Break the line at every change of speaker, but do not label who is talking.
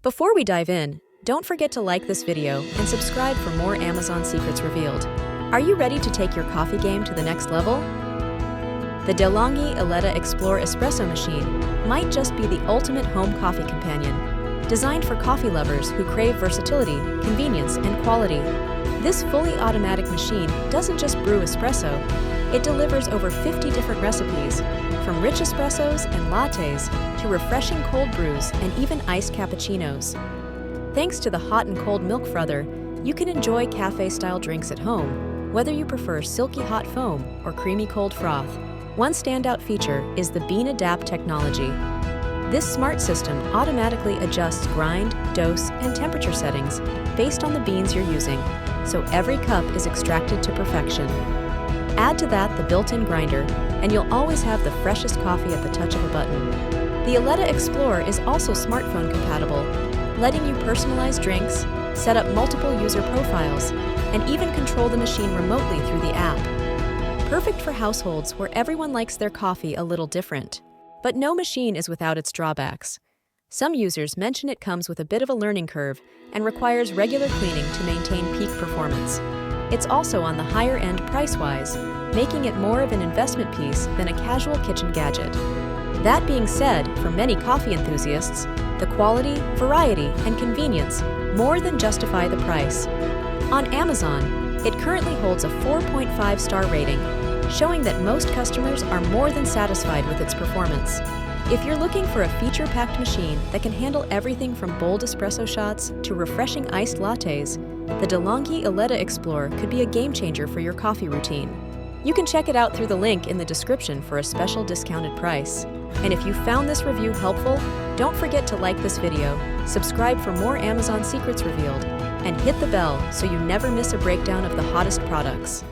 Before we dive in, don't forget to like this video and subscribe for more Amazon secrets revealed. Are you ready to take your coffee game to the next level? The Longhi Eletta Explore Espresso machine might just be the ultimate home coffee companion, designed for coffee lovers who crave versatility, convenience, and quality. This fully automatic machine doesn't just brew espresso, it delivers over 50 different recipes, from rich espressos and lattes to refreshing cold brews and even iced cappuccinos. Thanks to the hot and cold milk frother, you can enjoy cafe-style drinks at home, whether you prefer silky hot foam or creamy cold froth. One standout feature is the Bean Adapt technology. This smart system automatically adjusts grind, dose, and temperature settings based on the beans you're using, so every cup is extracted to perfection. Add to that the built-in grinder, and you'll always have the freshest coffee at the touch of a button. The Eletta Explore is also smartphone compatible, letting you personalize drinks, set up multiple user profiles, and even control the machine remotely through the app. Perfect for households where everyone likes their coffee a little different. But no machine is without its drawbacks. Some users mention it comes with a bit of a learning curve and requires regular cleaning to maintain peak performance. It's also on the higher end price-wise, making it more of an investment piece than a casual kitchen gadget. That being said, for many coffee enthusiasts, the quality, variety, and convenience more than justify the price. On Amazon, it currently holds a 4.5-star rating, showing that most customers are more than satisfied with its performance. If you're looking for a feature-packed machine that can handle everything from bold espresso shots to refreshing iced lattes, the Longhi Eletta Explore could be a game-changer for your coffee routine. You can check it out through the link in the description for a special discounted price. And if you found this review helpful, don't forget to like this video, subscribe for more Amazon secrets revealed, and hit the bell so you never miss a breakdown of the hottest products.